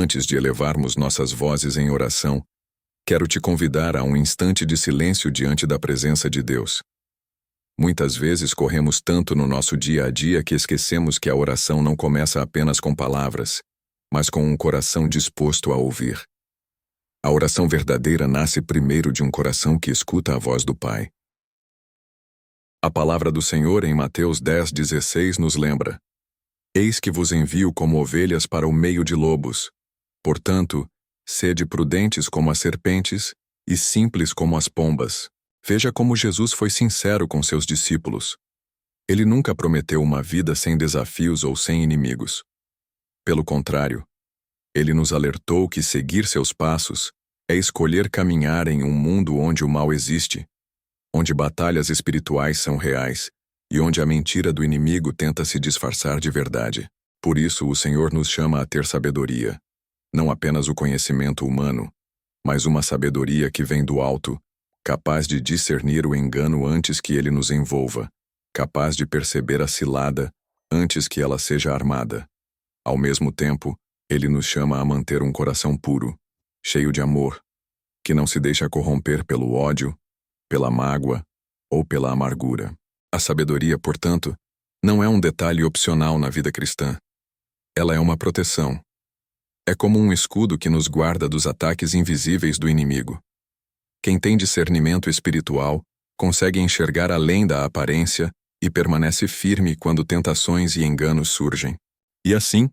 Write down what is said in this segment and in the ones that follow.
Antes de elevarmos nossas vozes em oração, quero te convidar a um instante de silêncio diante da presença de Deus. Muitas vezes corremos tanto no nosso dia a dia que esquecemos que a oração não começa apenas com palavras, mas com um coração disposto a ouvir. A oração verdadeira nasce primeiro de um coração que escuta a voz do Pai. A palavra do Senhor em Mateus 10:16 nos lembra: Eis que vos envio como ovelhas para o meio de lobos. Portanto, sede prudentes como as serpentes e simples como as pombas. Veja como Jesus foi sincero com seus discípulos. Ele nunca prometeu uma vida sem desafios ou sem inimigos. Pelo contrário, ele nos alertou que seguir seus passos é escolher caminhar em um mundo onde o mal existe, onde batalhas espirituais são reais e onde a mentira do inimigo tenta se disfarçar de verdade. Por isso, o Senhor nos chama a ter sabedoria, não apenas o conhecimento humano, mas uma sabedoria que vem do alto, capaz de discernir o engano antes que ele nos envolva, capaz de perceber a cilada antes que ela seja armada. Ao mesmo tempo, ele nos chama a manter um coração puro, cheio de amor, que não se deixa corromper pelo ódio, pela mágoa ou pela amargura. A sabedoria, portanto, não é um detalhe opcional na vida cristã. Ela é uma proteção. É como um escudo que nos guarda dos ataques invisíveis do inimigo. Quem tem discernimento espiritual consegue enxergar além da aparência e permanece firme quando tentações e enganos surgem. E assim,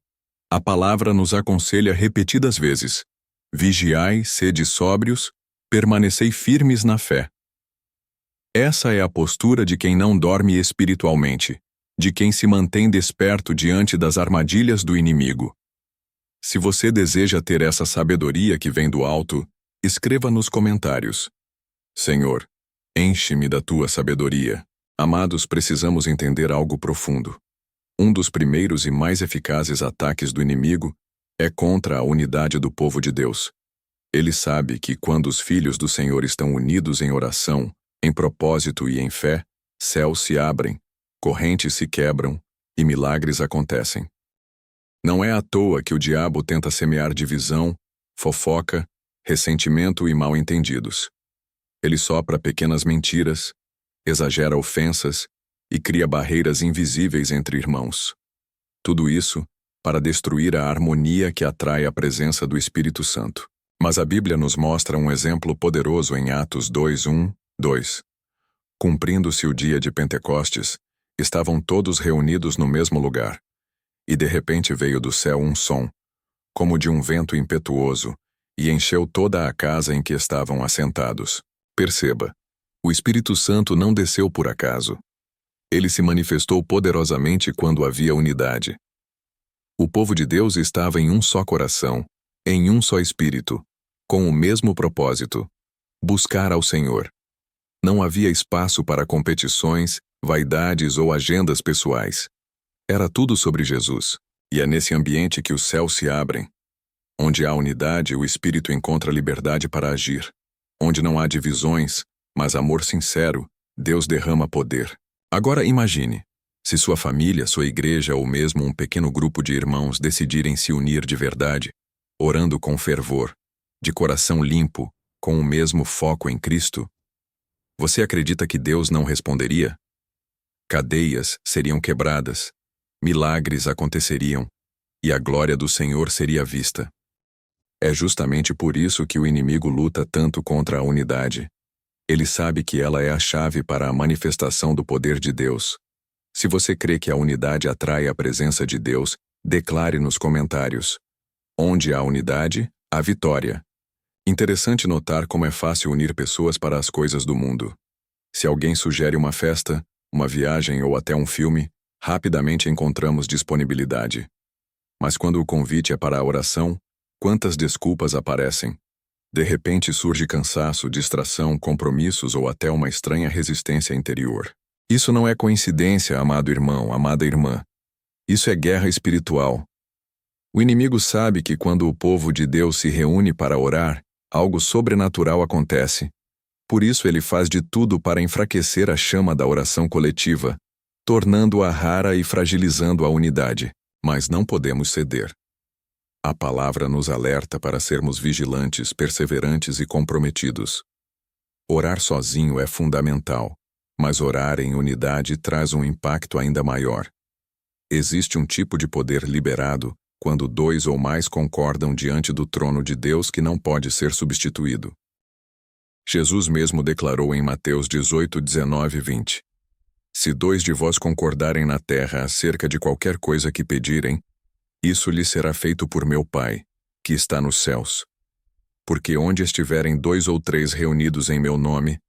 a palavra nos aconselha repetidas vezes: vigiai, sede sóbrios, permanecei firmes na fé. Essa é a postura de quem não dorme espiritualmente, de quem se mantém desperto diante das armadilhas do inimigo. Se você deseja ter essa sabedoria que vem do alto, escreva nos comentários: Senhor, enche-me da tua sabedoria. Amados, precisamos entender algo profundo. Um dos primeiros e mais eficazes ataques do inimigo é contra a unidade do povo de Deus. Ele sabe que quando os filhos do Senhor estão unidos em oração, em propósito e em fé, céus se abrem, correntes se quebram e milagres acontecem. Não é à toa que o diabo tenta semear divisão, fofoca, ressentimento e mal-entendidos. Ele sopra pequenas mentiras, exagera ofensas e cria barreiras invisíveis entre irmãos. Tudo isso para destruir a harmonia que atrai a presença do Espírito Santo. Mas a Bíblia nos mostra um exemplo poderoso em Atos 2:1-2. Cumprindo-se o dia de Pentecostes, estavam todos reunidos no mesmo lugar. E de repente veio do céu um som, como de um vento impetuoso, e encheu toda a casa em que estavam assentados. Perceba, o Espírito Santo não desceu por acaso. Ele se manifestou poderosamente quando havia unidade. O povo de Deus estava em um só coração, em um só espírito, com o mesmo propósito: buscar ao Senhor. Não havia espaço para competições, vaidades ou agendas pessoais. Era tudo sobre Jesus, e é nesse ambiente que os céus se abrem. Onde há unidade, o Espírito encontra liberdade para agir. Onde não há divisões, mas amor sincero, Deus derrama poder. Agora imagine, se sua família, sua igreja ou mesmo um pequeno grupo de irmãos decidirem se unir de verdade, orando com fervor, de coração limpo, com o mesmo foco em Cristo. Você acredita que Deus não responderia? Cadeias seriam quebradas, milagres aconteceriam, e a glória do Senhor seria vista. É justamente por isso que o inimigo luta tanto contra a unidade. Ele sabe que ela é a chave para a manifestação do poder de Deus. Se você crê que a unidade atrai a presença de Deus, declare nos comentários: onde há unidade, há vitória. Interessante notar como é fácil unir pessoas para as coisas do mundo. Se alguém sugere uma festa, uma viagem ou até um filme, rapidamente encontramos disponibilidade. Mas quando o convite é para a oração, quantas desculpas aparecem? De repente surge cansaço, distração, compromissos ou até uma estranha resistência interior. Isso não é coincidência, amado irmão, amada irmã. Isso é guerra espiritual. O inimigo sabe que quando o povo de Deus se reúne para orar, algo sobrenatural acontece. Por isso ele faz de tudo para enfraquecer a chama da oração coletiva, tornando-a rara e fragilizando a unidade. Mas não podemos ceder. A palavra nos alerta para sermos vigilantes, perseverantes e comprometidos. Orar sozinho é fundamental, mas orar em unidade traz um impacto ainda maior. Existe um tipo de poder liberado quando dois ou mais concordam diante do trono de Deus que não pode ser substituído. Jesus mesmo declarou em Mateus 18, 19 e 20: Se dois de vós concordarem na terra acerca de qualquer coisa que pedirem, isso lhes será feito por meu Pai, que está nos céus. Porque onde estiverem 2 ou 3 reunidos em meu nome,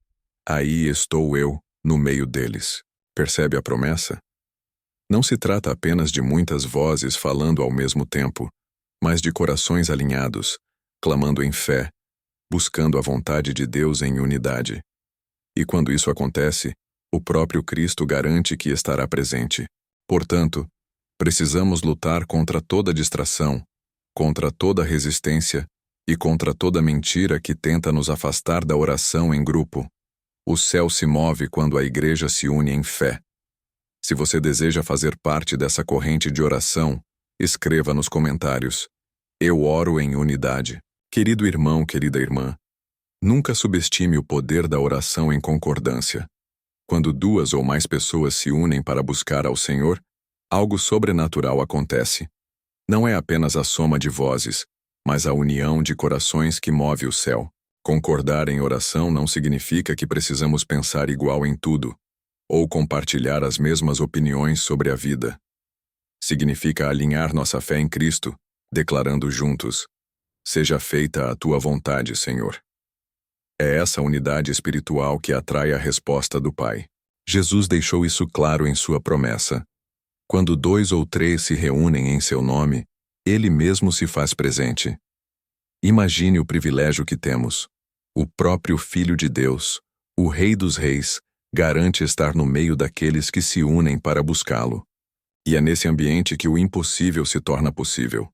aí estou eu, no meio deles. Percebe a promessa? Não se trata apenas de muitas vozes falando ao mesmo tempo, mas de corações alinhados, clamando em fé, buscando a vontade de Deus em unidade. E quando isso acontece, o próprio Cristo garante que estará presente. Portanto, precisamos lutar contra toda distração, contra toda resistência e contra toda mentira que tenta nos afastar da oração em grupo. O céu se move quando a igreja se une em fé. Se você deseja fazer parte dessa corrente de oração, escreva nos comentários: Eu oro em unidade. Querido irmão, querida irmã, nunca subestime o poder da oração em concordância. Quando 2 ou mais pessoas se unem para buscar ao Senhor, algo sobrenatural acontece. Não é apenas a soma de vozes, mas a união de corações que move o céu. Concordar em oração não significa que precisamos pensar igual em tudo, ou compartilhar as mesmas opiniões sobre a vida. Significa alinhar nossa fé em Cristo, declarando juntos: Seja feita a tua vontade, Senhor. É essa unidade espiritual que atrai a resposta do Pai. Jesus deixou isso claro em sua promessa. Quando 2 ou 3 se reúnem em seu nome, Ele mesmo se faz presente. Imagine o privilégio que temos. O próprio Filho de Deus, o Rei dos Reis, garante estar no meio daqueles que se unem para buscá-lo. E é nesse ambiente que o impossível se torna possível.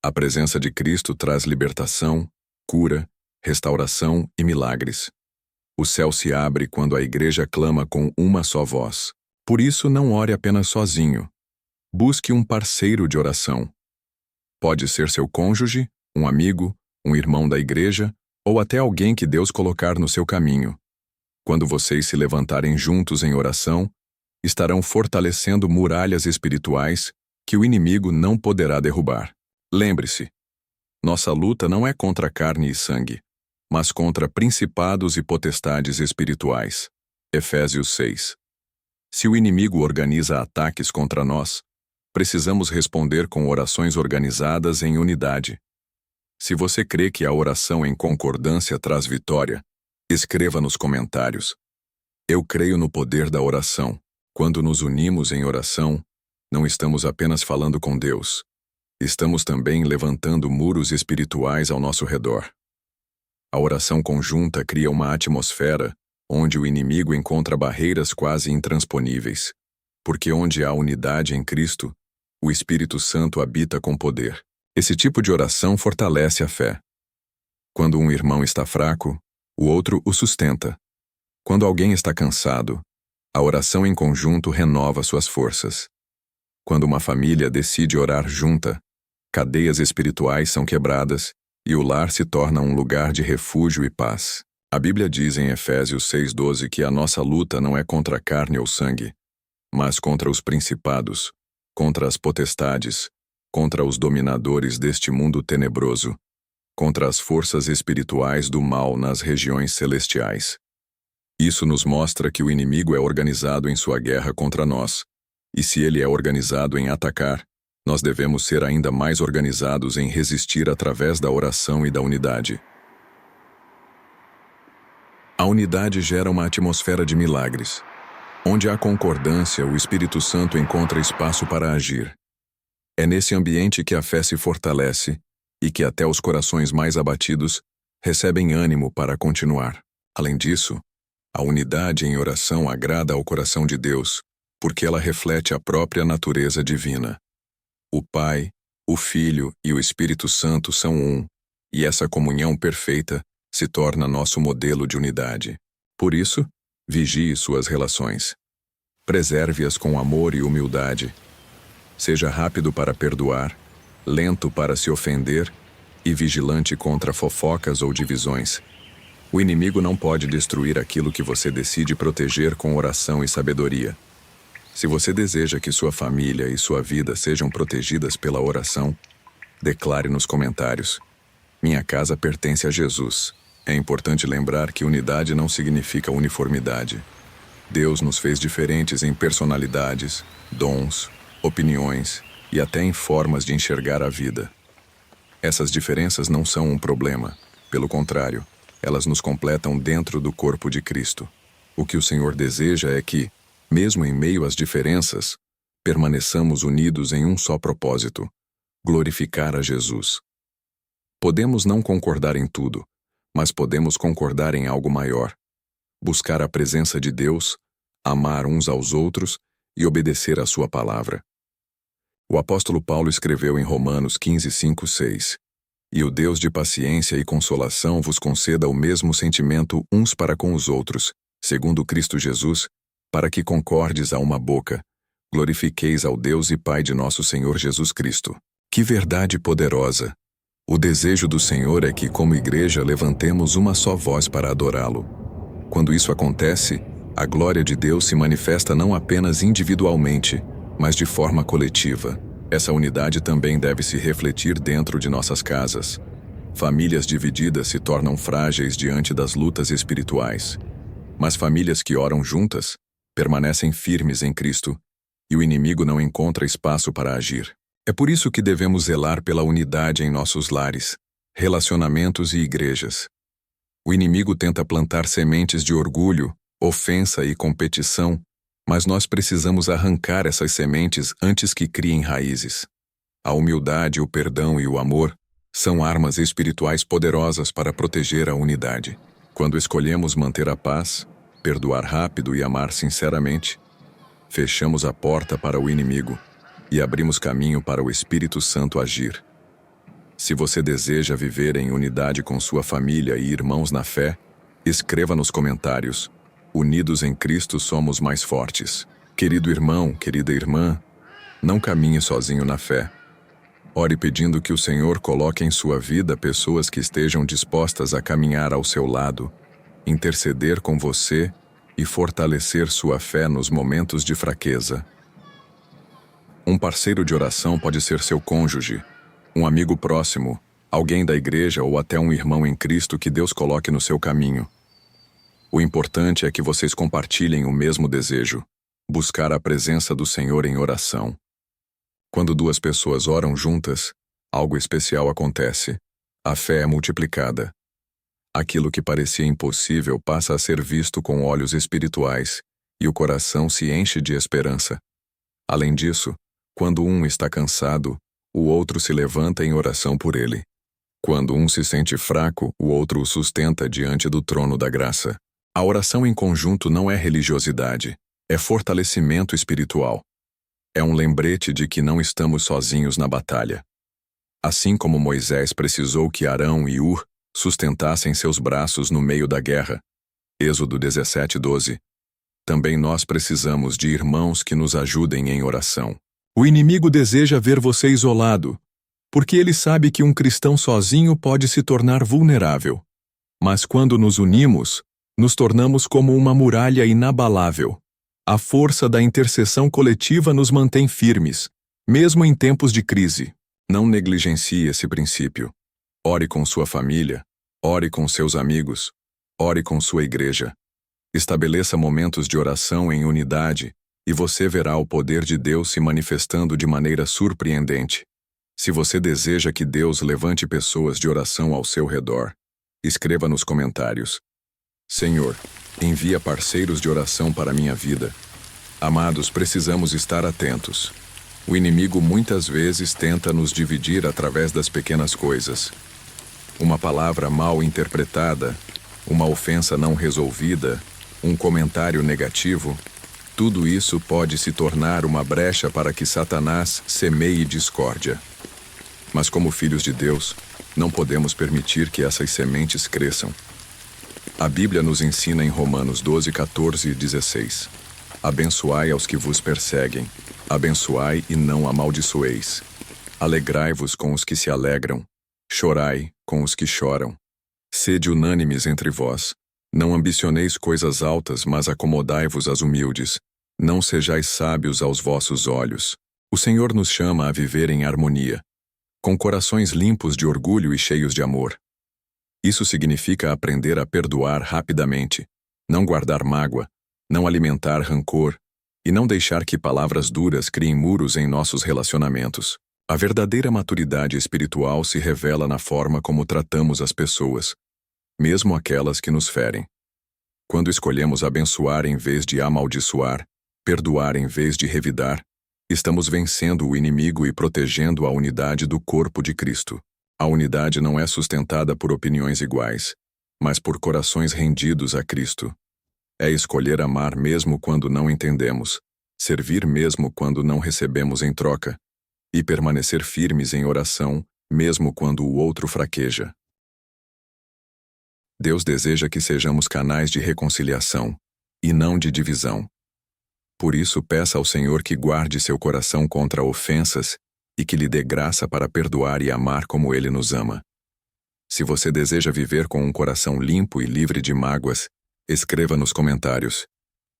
A presença de Cristo traz libertação, cura, restauração e milagres. O céu se abre quando a igreja clama com uma só voz. Por isso, não ore apenas sozinho. Busque um parceiro de oração. Pode ser seu cônjuge, um amigo, um irmão da igreja ou até alguém que Deus colocar no seu caminho. Quando vocês se levantarem juntos em oração, estarão fortalecendo muralhas espirituais que o inimigo não poderá derrubar. Lembre-se, nossa luta não é contra carne e sangue, mas contra principados e potestades espirituais. Efésios 6. Se o inimigo organiza ataques contra nós, precisamos responder com orações organizadas em unidade. Se você crê que a oração em concordância traz vitória, escreva nos comentários: Eu creio no poder da oração. Quando nos unimos em oração, não estamos apenas falando com Deus. Estamos também levantando muros espirituais ao nosso redor. A oração conjunta cria uma atmosfera onde o inimigo encontra barreiras quase intransponíveis, porque onde há unidade em Cristo, o Espírito Santo habita com poder. Esse tipo de oração fortalece a fé. Quando um irmão está fraco, o outro o sustenta. Quando alguém está cansado, a oração em conjunto renova suas forças. Quando uma família decide orar junta, cadeias espirituais são quebradas e o lar se torna um lugar de refúgio e paz. A Bíblia diz em Efésios 6:12 que a nossa luta não é contra carne ou sangue, mas contra os principados, contra as potestades, contra os dominadores deste mundo tenebroso, contra as forças espirituais do mal nas regiões celestiais. Isso nos mostra que o inimigo é organizado em sua guerra contra nós, e se ele é organizado em atacar, nós devemos ser ainda mais organizados em resistir através da oração e da unidade. A unidade gera uma atmosfera de milagres. Onde há concordância, o Espírito Santo encontra espaço para agir. É nesse ambiente que a fé se fortalece e que até os corações mais abatidos recebem ânimo para continuar. Além disso, a unidade em oração agrada ao coração de Deus, porque ela reflete a própria natureza divina. O Pai, o Filho e o Espírito Santo são um, e essa comunhão perfeita se torna nosso modelo de unidade. Por isso, vigie suas relações. Preserve-as com amor e humildade. Seja rápido para perdoar lento para se ofender e vigilante contra fofocas ou divisões. O inimigo não pode destruir aquilo que você decide proteger com oração e sabedoria. Se você deseja que sua família e sua vida sejam protegidas pela oração, declare nos comentários: minha casa pertence a Jesus. É importante lembrar que unidade não significa uniformidade. Deus nos fez diferentes em personalidades, dons, opiniões e até em formas de enxergar a vida. Essas diferenças não são um problema. Pelo contrário, elas nos completam dentro do corpo de Cristo. O que o Senhor deseja é que, mesmo em meio às diferenças, permaneçamos unidos em um só propósito: glorificar a Jesus. Podemos não concordar em tudo, mas podemos concordar em algo maior: buscar a presença de Deus, amar uns aos outros e obedecer à sua palavra. O apóstolo Paulo escreveu em Romanos 15, 5, 6: E o Deus de paciência e consolação vos conceda o mesmo sentimento uns para com os outros, segundo Cristo Jesus, para que concordes a uma boca, glorifiqueis ao Deus e Pai de nosso Senhor Jesus Cristo. Que verdade poderosa! O desejo do Senhor é que, como igreja, levantemos uma só voz para adorá-lo. Quando isso acontece, a glória de Deus se manifesta não apenas individualmente, mas de forma coletiva. Essa unidade também deve se refletir dentro de nossas casas. Famílias divididas se tornam frágeis diante das lutas espirituais. Mas famílias que oram juntas permanecem firmes em Cristo, e o inimigo não encontra espaço para agir. É por isso que devemos zelar pela unidade em nossos lares, relacionamentos e igrejas. O inimigo tenta plantar sementes de orgulho, ofensa e competição, mas nós precisamos arrancar essas sementes antes que criem raízes. A humildade, o perdão e o amor são armas espirituais poderosas para proteger a unidade. Quando escolhemos manter a paz, perdoar rápido e amar sinceramente, fechamos a porta para o inimigo e abrimos caminho para o Espírito Santo agir. Se você deseja viver em unidade com sua família e irmãos na fé, escreva nos comentários: unidos em Cristo somos mais fortes. Querido irmão, querida irmã, não caminhe sozinho na fé. Ore pedindo que o Senhor coloque em sua vida pessoas que estejam dispostas a caminhar ao seu lado, interceder com você e fortalecer sua fé nos momentos de fraqueza. Um parceiro de oração pode ser seu cônjuge, um amigo próximo, alguém da igreja ou até um irmão em Cristo que Deus coloque no seu caminho. O importante é que vocês compartilhem o mesmo desejo: buscar a presença do Senhor em oração. Quando duas pessoas oram juntas, algo especial acontece. A fé é multiplicada. Aquilo que parecia impossível passa a ser visto com olhos espirituais, e o coração se enche de esperança. Além disso, quando um está cansado, o outro se levanta em oração por ele. Quando um se sente fraco, o outro o sustenta diante do trono da graça. A oração em conjunto não é religiosidade, é fortalecimento espiritual. É um lembrete de que não estamos sozinhos na batalha. Assim como Moisés precisou que Arão e Hur sustentassem seus braços no meio da guerra, Êxodo 17:12, também nós precisamos de irmãos que nos ajudem em oração. O inimigo deseja ver você isolado, porque ele sabe que um cristão sozinho pode se tornar vulnerável. Mas quando nos unimos, nos tornamos como uma muralha inabalável. A força da intercessão coletiva nos mantém firmes, mesmo em tempos de crise. Não negligencie esse princípio. Ore com sua família, ore com seus amigos, ore com sua igreja. Estabeleça momentos de oração em unidade e você verá o poder de Deus se manifestando de maneira surpreendente. Se você deseja que Deus levante pessoas de oração ao seu redor, escreva nos comentários: Senhor, envia parceiros de oração para minha vida. Amados, precisamos estar atentos. O inimigo muitas vezes tenta nos dividir através das pequenas coisas. Uma palavra mal interpretada, uma ofensa não resolvida, um comentário negativo, tudo isso pode se tornar uma brecha para que Satanás semeie discórdia. Mas como filhos de Deus, não podemos permitir que essas sementes cresçam. A Bíblia nos ensina em Romanos 12, 14 e 16: Abençoai aos que vos perseguem, abençoai e não amaldiçoeis. Alegrai-vos com os que se alegram, chorai com os que choram. Sede unânimes entre vós. Não ambicioneis coisas altas, mas acomodai-vos às humildes. Não sejais sábios aos vossos olhos. O Senhor nos chama a viver em harmonia, com corações limpos de orgulho e cheios de amor. Isso significa aprender a perdoar rapidamente, não guardar mágoa, não alimentar rancor e não deixar que palavras duras criem muros em nossos relacionamentos. A verdadeira maturidade espiritual se revela na forma como tratamos as pessoas, mesmo aquelas que nos ferem. Quando escolhemos abençoar em vez de amaldiçoar, perdoar em vez de revidar, estamos vencendo o inimigo e protegendo a unidade do corpo de Cristo. A unidade não é sustentada por opiniões iguais, mas por corações rendidos a Cristo. É escolher amar mesmo quando não entendemos, servir mesmo quando não recebemos em troca, e permanecer firmes em oração, mesmo quando o outro fraqueja. Deus deseja que sejamos canais de reconciliação, e não de divisão. Por isso, peça ao Senhor que guarde seu coração contra ofensas e que lhe dê graça para perdoar e amar como Ele nos ama. Se você deseja viver com um coração limpo e livre de mágoas, escreva nos comentários: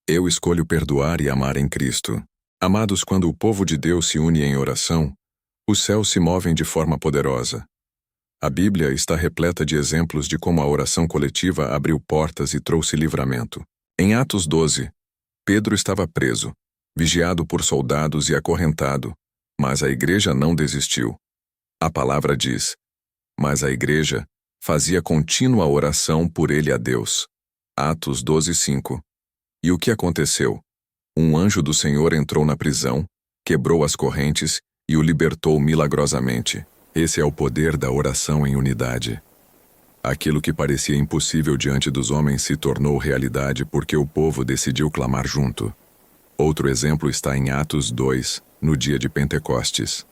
eu escolho perdoar e amar em Cristo. Amados, quando o povo de Deus se une em oração, os céus se movem de forma poderosa. A Bíblia está repleta de exemplos de como a oração coletiva abriu portas e trouxe livramento. Em Atos 12, Pedro estava preso, vigiado por soldados e acorrentado, mas a igreja não desistiu. A palavra diz: mas a igreja fazia contínua oração por ele a Deus. Atos 12:5. E o que aconteceu? Um anjo do Senhor entrou na prisão, quebrou as correntes e o libertou milagrosamente. Esse é o poder da oração em unidade. Aquilo que parecia impossível diante dos homens se tornou realidade porque o povo decidiu clamar junto. Outro exemplo está em Atos 2, no dia de Pentecostes.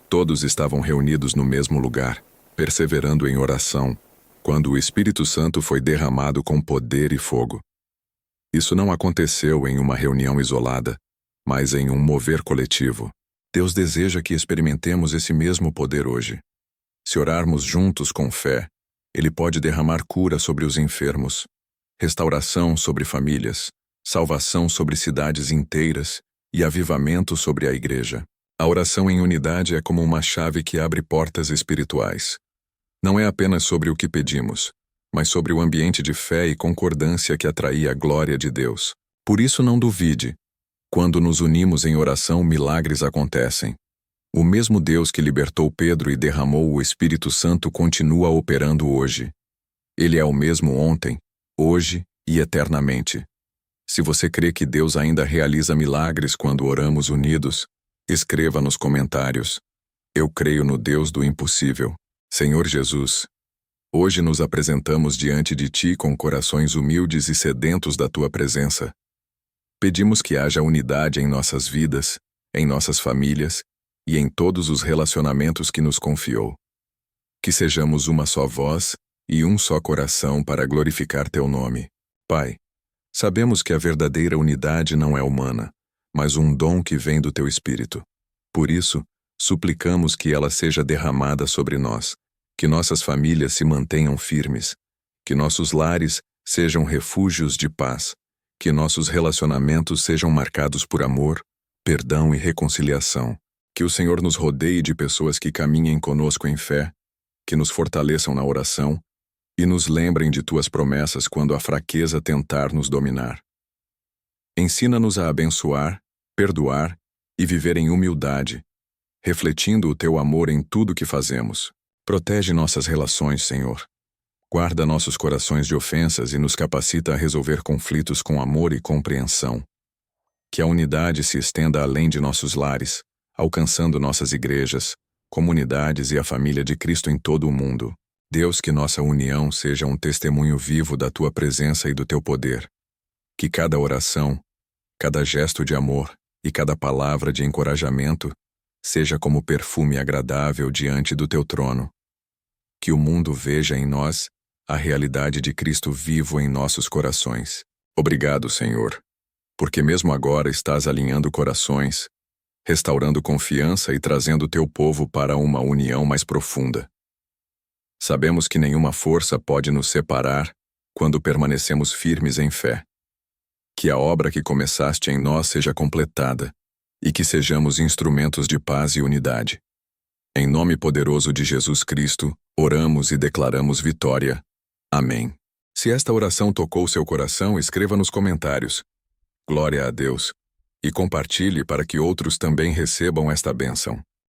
Todos estavam reunidos no mesmo lugar, perseverando em oração, quando o Espírito Santo foi derramado com poder e fogo. Isso não aconteceu em uma reunião isolada, mas em um mover coletivo. Deus deseja que experimentemos esse mesmo poder hoje. Se orarmos juntos com fé, Ele pode derramar cura sobre os enfermos, restauração sobre famílias, salvação sobre cidades inteiras e avivamento sobre a igreja. A oração em unidade é como uma chave que abre portas espirituais. Não é apenas sobre o que pedimos, mas sobre o ambiente de fé e concordância que atrai a glória de Deus. Por isso não duvide. Quando nos unimos em oração, milagres acontecem. O mesmo Deus que libertou Pedro e derramou o Espírito Santo continua operando hoje. Ele é o mesmo ontem, hoje e eternamente. Se você crê que Deus ainda realiza milagres quando oramos unidos, escreva nos comentários: eu creio no Deus do impossível. Senhor Jesus, hoje nos apresentamos diante de Ti com corações humildes e sedentos da Tua presença. Pedimos que haja unidade em nossas vidas, em nossas famílias e em todos os relacionamentos que nos confiou. Que sejamos uma só voz e um só coração para glorificar Teu nome. Pai, sabemos que a verdadeira unidade não é humana, mas um dom que vem do Teu Espírito. Por isso, suplicamos que ela seja derramada sobre nós, que nossas famílias se mantenham firmes, que nossos lares sejam refúgios de paz, que nossos relacionamentos sejam marcados por amor, perdão e reconciliação. Que o Senhor nos rodeie de pessoas que caminhem conosco em fé, que nos fortaleçam na oração e nos lembrem de Tuas promessas quando a fraqueza tentar nos dominar. Ensina-nos a abençoar, perdoar e viver em humildade, refletindo o Teu amor em tudo que fazemos. Protege nossas relações, Senhor. Guarda nossos corações de ofensas e nos capacita a resolver conflitos com amor e compreensão. Que a unidade se estenda além de nossos lares, alcançando nossas igrejas, comunidades e a família de Cristo em todo o mundo. Deus, que nossa união seja um testemunho vivo da Tua presença e do Teu poder. Que cada oração, cada gesto de amor e cada palavra de encorajamento seja como perfume agradável diante do Teu trono. Que o mundo veja em nós a realidade de Cristo vivo em nossos corações. Obrigado, Senhor, porque mesmo agora estás alinhando corações, restaurando confiança e trazendo teu povo para uma união mais profunda. Sabemos que nenhuma força pode nos separar quando permanecemos firmes em fé. Que a obra que começaste em nós seja completada e que sejamos instrumentos de paz e unidade. Em nome poderoso de Jesus Cristo, oramos e declaramos vitória. Amém. Se esta oração tocou seu coração, escreva nos comentários. Glória a Deus. E compartilhe para que outros também recebam esta bênção.